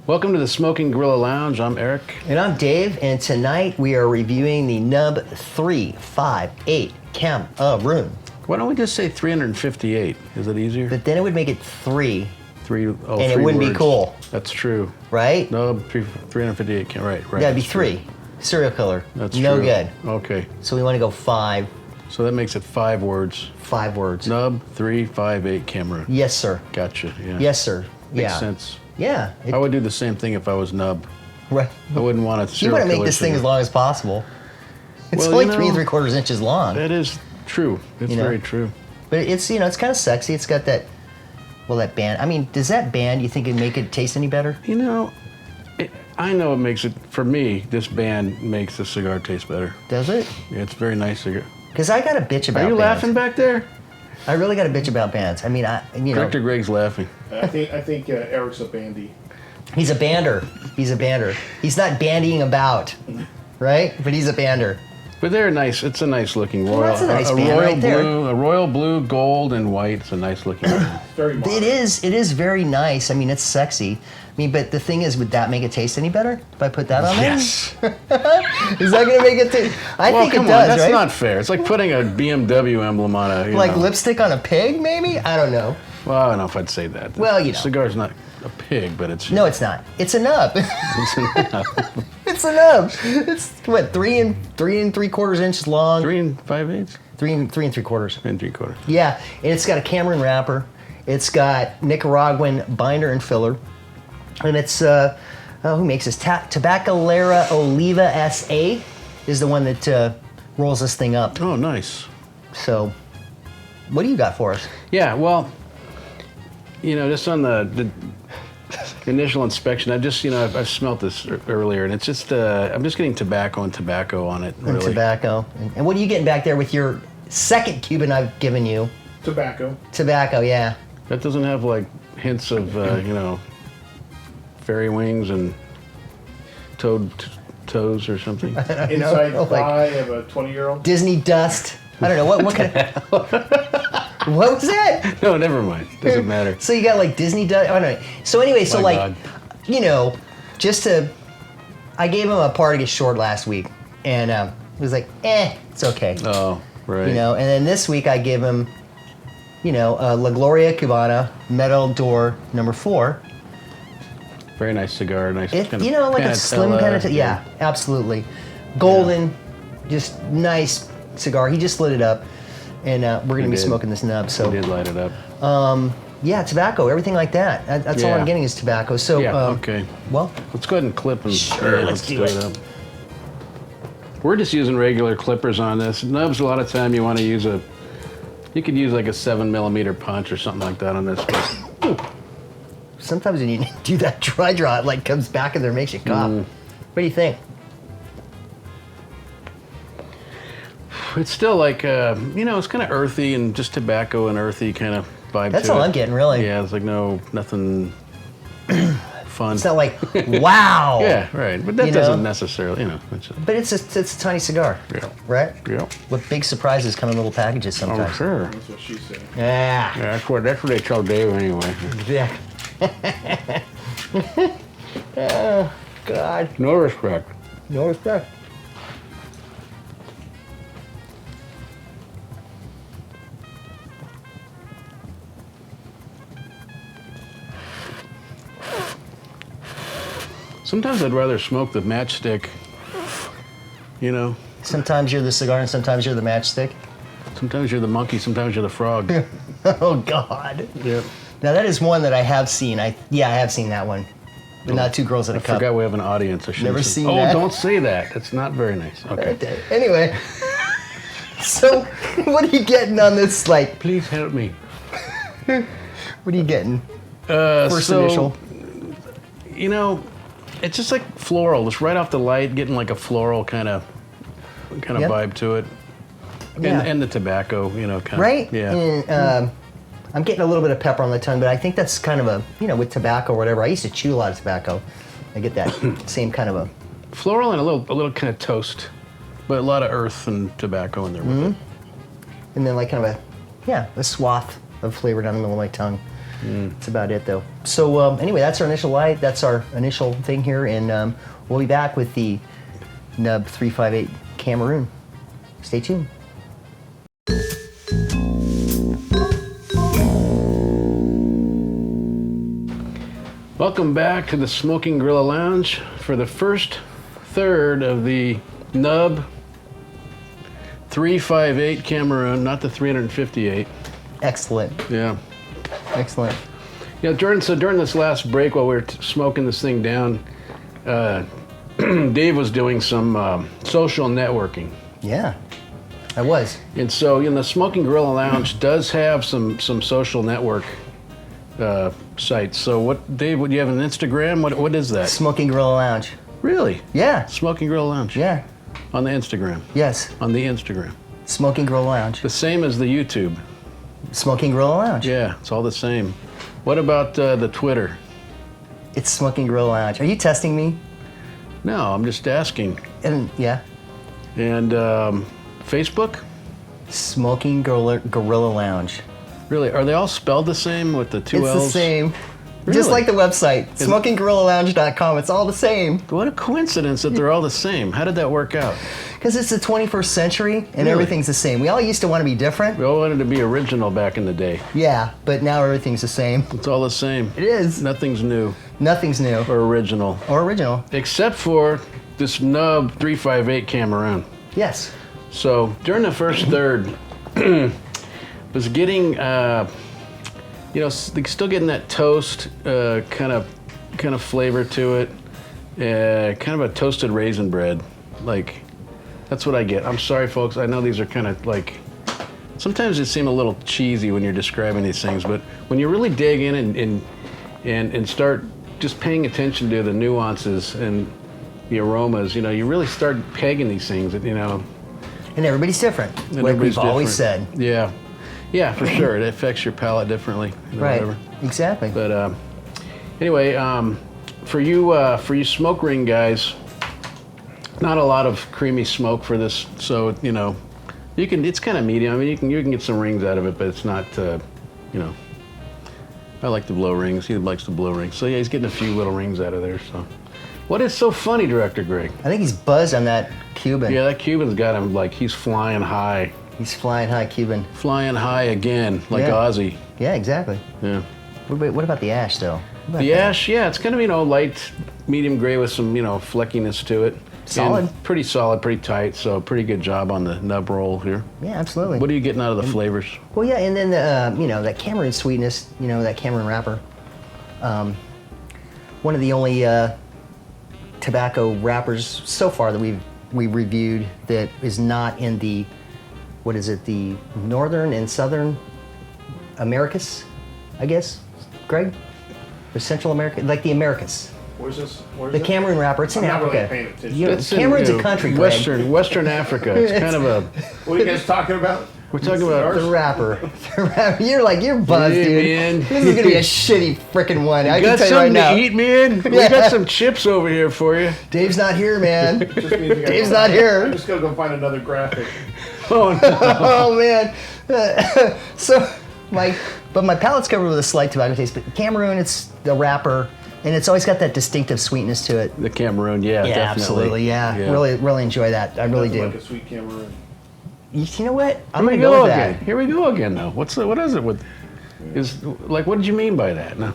Welcome to the Smoking Gorilla Lounge. I'm Eric. And I'm Dave, and tonight we are reviewing the NUB 358 Cameroon. Why don't we just say 358? Is it easier? But then it would make it three, and it three wouldn't words. be cool. That's true. Right? No, 358 can't. Right. Gotta be that's three. true. Serial killer. That's no true. good. Okay. So we want to go 5. So that makes it 5 words. 5 words. NUB 358 Cameroon. Yes, sir. Gotcha. Yeah. Yes, sir. Makes Yeah. sense. Yeah. I would do the same thing if I was NUB. Right. I wouldn't want to. You want to make this thing as long as possible. It's Well, only you know, 3 3/4 inches long. That is true. It's very true. But it's, it's kind of sexy. It's got that, that band. I mean, does that band, you think it'd make it taste any better? You know, I know it makes it, for me, this band makes the cigar taste better. Does it? Yeah, it's a very nice cigar. Because I got a bitch about Are you bands. laughing back there? I really got a bitch about bands. I mean, Director Greg's laughing. I think Eric's a bandy. He's a bander. He's a bander. He's not bandying about, right? But he's a bander. But they're nice. It's a nice looking royal. Well, that's a nice band royal right there. blue, a royal blue, gold, and white. It's a nice looking band. Very modern. It is very nice. I mean, it's sexy. I mean, but the thing is, would that make it taste any better if I put that on Yes. there? Is that going to make it taste? I think come it does, on, that's right? not fair. It's like putting a BMW emblem on a, Like lipstick on a pig, maybe? I don't know. Well, I don't know if I'd say that. Well, The cigar's not a pig, but it's... No, it's not. It's a nub. It's a, It's a nub. It's what, 3 3/4 inches long. 3 5/8? 3 3 3/4. 3 3/4. Yeah, and it's got a Cameroon wrapper. It's got Nicaraguan binder and filler, and it's who makes this? Tabacalera Oliva SA is the one that rolls this thing up. Oh, nice. So, what do you got for us? Yeah, well, just on the initial inspection, I've smelt this earlier, and it's just, I'm just getting tobacco on it, really. And tobacco. And what are you getting back there with your second Cuban I've given you? Tobacco. Tobacco, yeah. That doesn't have, like, hints of, fairy wings and toes or something. Inside know, thigh of a 20-year-old. Disney dust. I don't know, what kind of... What was that? No, never mind. Doesn't matter. So you got like Disney dust. I don't know. So anyway, so My like, God. I gave him a part to get short last week, and it was like, it's okay. Oh, right. And then this week I gave him, La Gloria Cubana Metal Door number 4. Very nice cigar. Nice It, kind of like a slim panatella, kind of, yeah, absolutely. Golden, just nice cigar. He just lit it up, and we're gonna be did. smoking this nub. So He did light it up. yeah, tobacco, everything like that. That's all Yeah. I'm getting is tobacco. So Yeah, okay. Well, Let's go ahead and clip and Sure, let's do it. up. We're just using regular clippers on this. Nubs, a lot of time you could use like a 7mm punch or something like that on this. But sometimes when you do that dry draw, it like comes back in there, makes you cough. What do you think? it's still like, it's kind of earthy and just tobacco and earthy kind of vibe That's to all it. I'm getting, really. Yeah, it's like nothing fun. It's not like, wow. Yeah, right. But that You know? doesn't necessarily, it's just, But it's a tiny cigar, yeah. right? Yeah. With big surprises come in little packages Oh, sometimes. sure. That's what she said. Yeah. Yeah, that's what they tell Dave anyway. Yeah. Oh, God. No respect. No respect. Sometimes I'd rather smoke the matchstick, Sometimes you're the cigar and sometimes you're the matchstick. Sometimes you're the monkey, sometimes you're the frog. Oh, God. Yep. Now, that is one that I have seen. I have seen that one. But not Two Girls in a I Cup. forgot we have an audience. I shouldn't Never say- seen that. Oh, don't say that. That's not very nice. Okay. Anyway. So, what are you getting on this, like, Please help me. what are you getting? First initial. It's just like floral. Just right off the light, getting like a floral kind of Yep. vibe to it. Yeah. And the tobacco, kind of. Right? Yeah. And, I'm getting a little bit of pepper on the tongue, but I think that's kind of a, with tobacco or whatever. I used to chew a lot of tobacco. I get that same kind of a... Floral and a little kind of toast, but a lot of earth and tobacco in there with it. And then like kind of a swath of flavor down the middle of my tongue. That's about it, though. So anyway, that's our initial light. That's our initial thing here, and we'll be back with the NUB 358 Cameroon. Stay tuned. Welcome back to the Smoking Gorilla Lounge for the first third of the NUB 358 Cameroon, not the 358. Excellent. Yeah. Excellent. Yeah, during this last break while we were smoking this thing down, Dave was doing some social networking. Yeah, I was. And so, the Smoking Gorilla Lounge does have some social network sites. So what, Dave, what, do you have an Instagram? What is that? Smoking Gorilla Lounge. Really? Yeah. Smoking Gorilla Lounge? Yeah. On the Instagram? Yes. On the Instagram. Smoking Gorilla Lounge. The same as the YouTube? Smoking Gorilla Lounge. Yeah, it's all the same. What about the Twitter? It's Smoking Gorilla Lounge. Are you testing me? No, I'm just asking. And yeah. And Facebook? Smoking Gorilla Lounge. Really? Are they all spelled the same with the two It's L's? the same. Really? Just like the website, SmokingGorillaLounge.com. It's all the same. What a coincidence that they're all the same. How did that work out? Because it's the 21st century and Really? everything's the same. We all used to want to be different. We all wanted to be original back in the day. Yeah, but now everything's the same. It's all the same. It is. Nothing's new Nothing's new or original. or original. Except for this NUB 358 Cameroon. Yes. So during the first third, was getting, still getting that toast kind of flavor to it, kind of a toasted raisin bread. Like, that's what I get. I'm sorry, folks. I know these are kind of like, sometimes they seem a little cheesy when you're describing these things, but when you really dig in and start just paying attention to the nuances and the aromas, you really start pegging these things, And everybody's different. And Like everybody's we've always said. different. Yeah, for sure. It affects your palate differently. Right. Whatever. Exactly. But anyway, for you smoke ring guys, not a lot of creamy smoke for this. So you can. It's kind of medium. I mean, you can get some rings out of it, but it's not. I like to blow rings. He likes to blow rings. So yeah, he's getting a few little rings out of there. So, what is so funny, Director Greg? I think he's buzzed on that Cuban. Yeah, that Cuban's got him like he's flying high. He's flying high Cuban. Flying high again, like Yeah. Ozzy. Yeah, exactly. Yeah. What about the ash, though? What about The that? ash, yeah, it's kind of, light, medium gray with some, fleckiness to it. Solid. And pretty solid, pretty tight, so pretty good job on the nub roll here. Yeah, absolutely. What are you getting out of the flavors? Well, yeah, and then that Cameroon sweetness, that Cameroon wrapper. One of the only tobacco wrappers so far that we reviewed that is not in the, what is it, the northern and southern Americas, I guess, Greg? The Central America, like the Americas. Where's this? Where's The it? Cameroon wrapper, it's in I'm not really Africa. paying attention. It's in, Cameroon's a country, Greg. Western Africa. It's kind of a. What are you guys talking about? We're talking about. The wrapper. You're buzzed, Yeah, dude. man. This is gonna be a shitty freaking one. I You can got tell you right something now. to eat, man? We Yeah. got some chips over here for you. Dave's not here, man. Just means you gotta Dave's go- not here. I'm just gonna go find another graphic. Oh, no. Oh man. So my palate's covered with a slight tobacco taste, but Cameroon, it's the wrapper, and it's always got that distinctive sweetness to it. The Cameroon, yeah, Yeah, definitely. absolutely. Yeah. Really enjoy that. I really Nothing do. like a sweet Cameroon. You know what? I'm Here we gonna go with again. that. Here we go again, though. What is it with? What did you mean by that? No.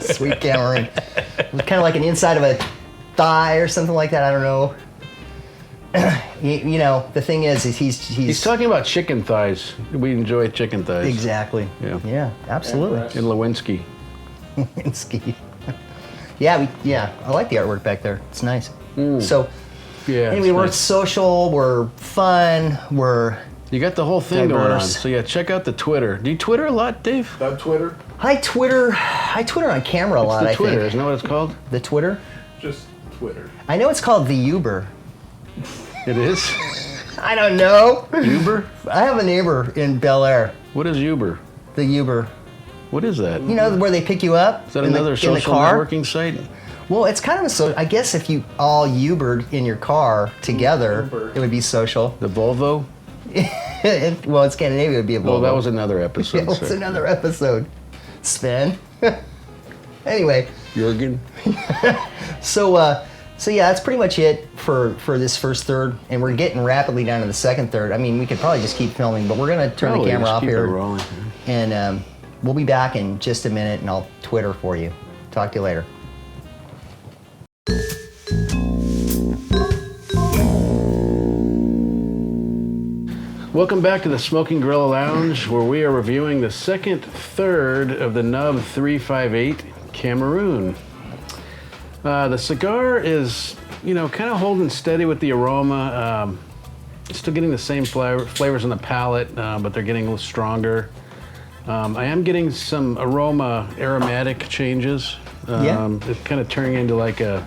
Sweet Cameroon. It's kind of like an inside of a thigh or something like that. I don't know. The thing is He's talking about chicken thighs. We enjoy chicken thighs. exactly. Yeah. Yeah, absolutely. breast. In Lewinsky. Ski. Yeah, I like the artwork back there. It's nice. So Yeah. anyway, it's we're nice. social, we're fun, we're You got the whole thing going on. diverse. So yeah, check out the Twitter. Do you Twitter a lot, Dave? That Twitter, I Twitter on camera a lot. The I Twitter, think isn't that what it's called? the Twitter. just Twitter. I know it's called the Uber. It is? I don't know. Uber? I have a neighbor in Bel Air. What is Uber? The Uber. What is that? You know where they pick you up Is that in another the social car? networking site? Well, it's kind of a so. I guess if you all Ubered in your car together, Uber. it would be social. The Volvo? Well, in Scandinavia, it would be a Volvo. Well, that was another episode. It's sir. another episode. Sven. Anyway, Jurgen. so yeah, that's pretty much it for this first third, and we're getting rapidly down to the second third. I mean, we could probably just keep filming, but we're gonna turn the camera off here, and we'll be back in just a minute, and I'll Twitter for you. Talk to you later. Welcome back to the Smoking Gorilla Lounge, where we are reviewing the second third of the NUB 358 Cameroon. The cigar is, kind of holding steady with the aroma. Still getting the same flavors on the palate, but they're getting a little stronger. I am getting some aromatic changes. It's kind of turning into like a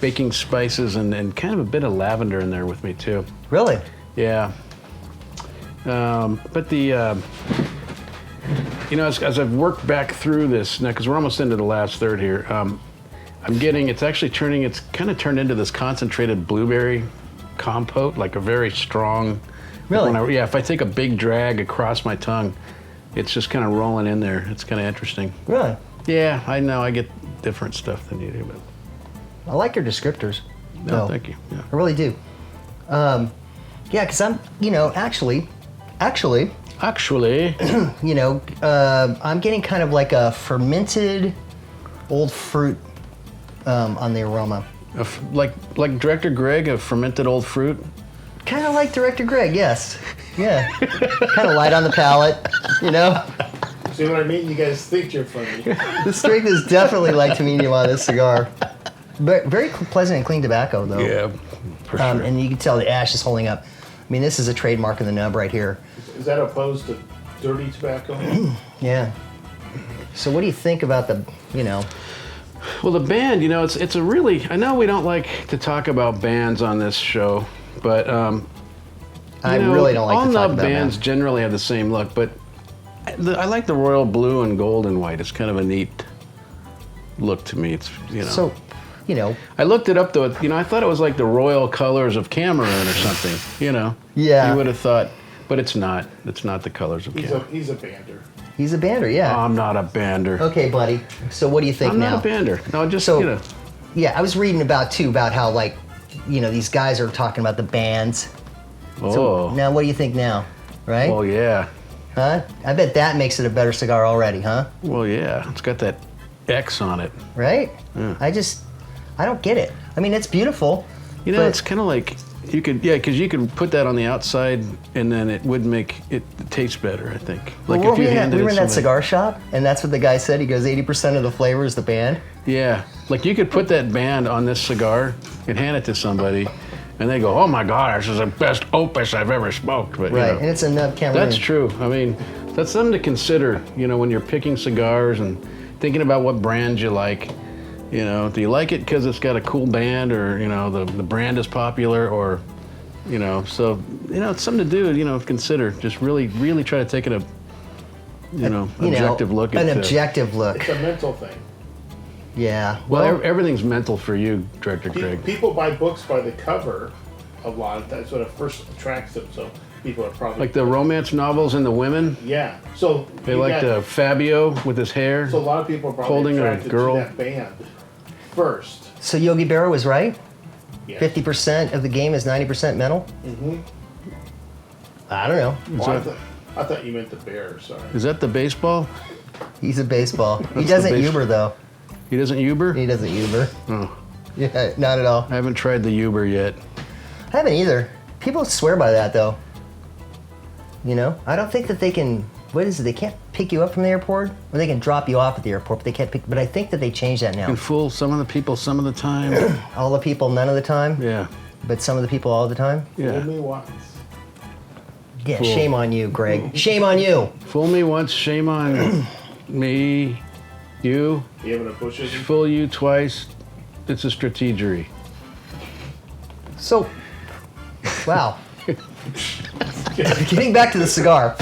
baking spices and kind of a bit of lavender in there with me too. Really? Yeah. But the, as I've worked back through this now, because we're almost into the last third here, it's kind of turned into this concentrated blueberry compote, like a very strong. Really? If I take a big drag across my tongue, it's just kind of rolling in there. It's kind of interesting. Really? Yeah, I know. I get different stuff than you do, but. I like your descriptors. No, thank you. Yeah. I really do. Yeah, because I'm, actually, I'm getting kind of like a fermented old fruit on the aroma. Like Director Greg, a fermented old fruit? Kind of like Director Greg, yes. Yeah. Kind of light on the palate, See what I mean? You guys think you're funny. The strength is definitely like Tomino on this cigar. But very pleasant and clean tobacco, though. Yeah, for sure. And you can tell the ash is holding up. I mean, this is a trademark of the NUB right here. Is that opposed to dirty tobacco? Yeah. So what do you think about the, Well, the band, it's a really, I know we don't like to talk about bands on this show, but I really don't like all to talk NUB about bands bands. generally have the same look, but I like the royal blue and gold and white. It's kind of a neat look to me. It's, So, I looked it up though. I thought it was like the royal colors of Cameroon or something. Yeah. You would have thought, but it's not. It's not the colors of Cameroon. He's a bander. he's a bander, yeah. I'm not a bander. Okay, buddy. So what do you think I'm now? not a bander. No, just So- Yeah, I was reading about how like, these guys are talking about the bands. Oh. So now what do you think now? Right? Well, yeah. Huh? I bet that makes it a better cigar already, huh? Well, yeah. It's got that X on it. Right? Yeah. I don't get it. I mean, it's beautiful. but- It's kind of like because you could put that on the outside and then it would make it taste better, I think. Like Well, if you we handed were it in that somebody- cigar shop, and that's what the guy said. He goes, 80% of the flavor is the band. Yeah, like you could put that band on this cigar and hand it to somebody, and they go, "Oh my God, this is the best opus I've ever smoked." But Right, and it's a NUB Cameroon. that's true. I mean, that's something to consider. When you're picking cigars and thinking about what brands you like. Do you like it because it's got a cool band, or the brand is popular, or so it's something to do. Consider. Just really, really try to take it objective look at An objective look. It's a mental thing. Yeah. Well, everything's mental for you, Director Greg. People buy books by the cover a lot. That's what first attracts them. So people are probably Like the romance novels and the women. yeah. So They you like got- the Fabio with his hair. So a lot of people are probably holding a attracted girl. to that band first. So Yogi Berra was right. Yeah. 50% of the game is 90% mental. Mm-hmm. I don't know. Well, I thought you meant the bear. Sorry. Is that the baseball? He's a baseball. He That's doesn't the Uber though. He doesn't Uber? He doesn't Uber. Oh, Yeah, not at all. I haven't tried the Uber yet. I haven't either. People swear by that though. I don't think that they can. What is it? They can't pick you up from the airport, or they can drop you off at the airport, but they can't pick. But I think that they changed that Can now. fool some of the people some of the time. All the people, none of the time, Yeah. but some of the people all the time. Fool Yeah. me once. Yeah, Cool. shame on you, Greg. Shame on you. Fool me once, shame on me. You. You having a bush issue? Fool you twice. It's a strategery. So, wow. Getting back to the cigar.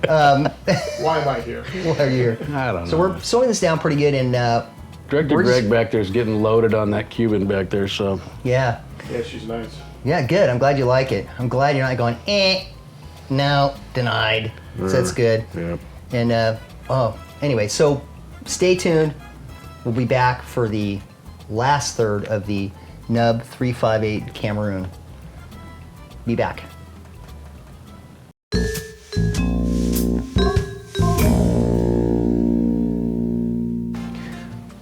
Why am I here? Why are you here? I don't know. So we're slowing this down pretty good, and Director we're just- Greg back there's getting loaded on that Cuban back there, so. yeah, Yeah, she's nice. good. I'm glad you like it. I'm glad you're not going, no, denied. So that's good. Yeah. And anyway, so stay tuned. We'll be back for the last third of the NUB 358 Cameroon. Be back.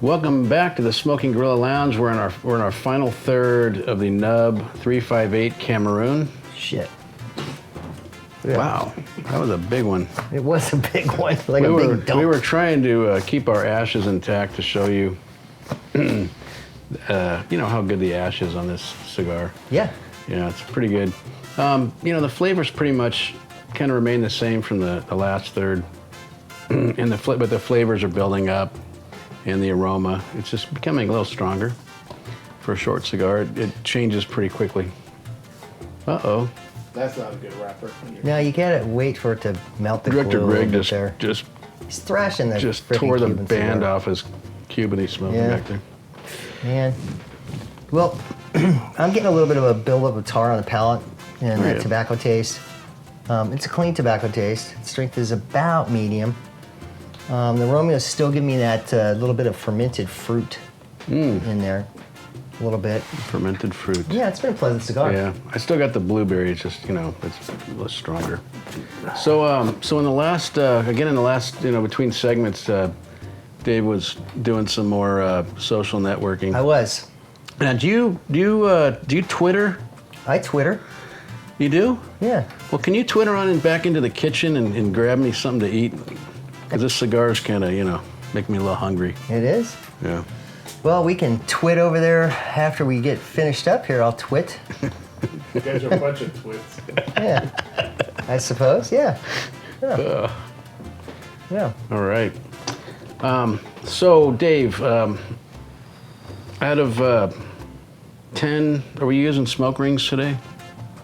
Welcome back to the Smoking Gorilla Lounge. We're in our final third of the NUB 358 Cameroon. Shit. Wow, that was a big one. It was a big one, like a big dump. We were trying to keep our ashes intact to show you, you know, how good the ash is on this cigar. Yeah. Yeah, it's pretty good. You know, the flavors pretty much kind of remain the same from the last third, but the flavors are building up, and the aroma, it's just becoming a little stronger. For a short cigar, it changes pretty quickly. Uh-oh. That's not a good wrapper. Now you gotta wait for it to melt the Director glue a Greg little bit there. just He's thrashing the frickin' tore the Cuban band cigar. off his Cuban he's smoking Yeah. back there. Man, well, I'm getting a little bit of a buildup of tar on the palate and that yeah. tobacco taste. It's a clean tobacco taste. Strength is about medium. The aroma is still giving me that little bit of fermented fruit in there, a little bit. Fermented fruit. Yeah, it's been a pleasant cigar. Yeah, I still got the blueberry. It's just, you know, it's a little stronger. So, so in the last, between segments, Dave was doing some more social networking. I was. Now, do you Twitter? I Twitter. You do? Yeah. Well, can you Twitter on and back into the kitchen and grab me something to eat? Because this cigar's kind of, you know, making me a little hungry. It is. Yeah. Well, we can twit over there after we get finished up here. I'll twit. You guys are a bunch of twits. Yeah. I suppose. Yeah. Yeah. Yeah. All right. So, Dave, out of 10, are we using smoke rings today?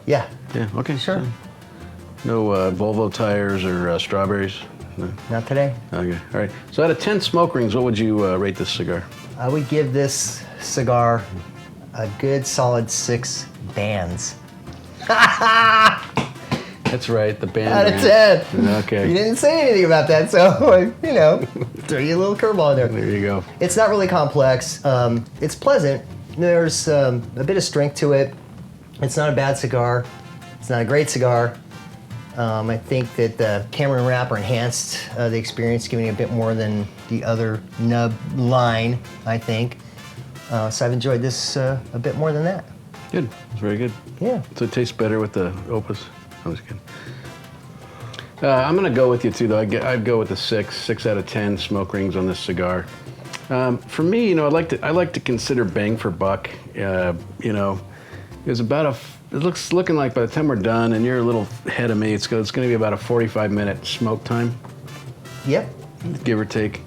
Yeah. Yeah, okay. Sure. So no Volvo tires or strawberries? No. Not today. Okay, all right. So out of 10 smoke rings, what would you rate this cigar? I would give this cigar a good solid 6 bands. That's right, the band. Out of brand. 10. Okay. You didn't say anything about that, so, you know, throw you a little curveball in there. There you go. It's not really complex. It's pleasant. There's a bit of strength to it. It's not a bad cigar. It's not a great cigar. I think that the Cameron wrapper enhanced the experience, giving it a bit more than the other NUB line, I think. So I've enjoyed this a bit more than that. Good, it's very good. Yeah. So it tastes better with the Opus. I'm just kidding. I'm gonna go with you too, though. I'd go with the 6 out of 10 smoke rings on this cigar. For me, you know, I like to consider bang for buck. You know, it's about it's looking like by the time we're done, and you're a little ahead of me, it's going to be about a 45-minute smoke time, Yep. give or take.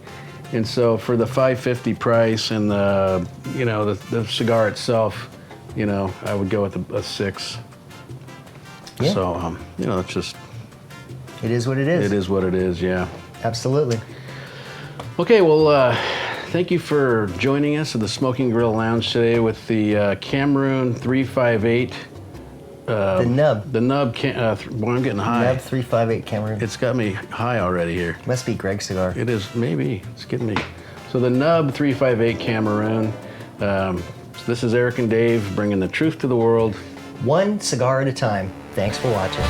And so for the $5.50 price and the, you know, the cigar itself, you know, I would go with a 6. Yeah. So, you know, it's just, It is what it is. it is what it is, yeah. Absolutely. Okay, well, thank you for joining us at the Smoking Grill Lounge today with the Cameroon 358. The NUB. The NUB, boy, I'm getting high. NUB 358 Cameroon. It's got me high already here. Must be Greg's cigar. It is, maybe. It's getting me. So the NUB 358 Cameroon. So this is Eric and Dave bringing the truth to the world. One cigar at a time. Thanks for watching.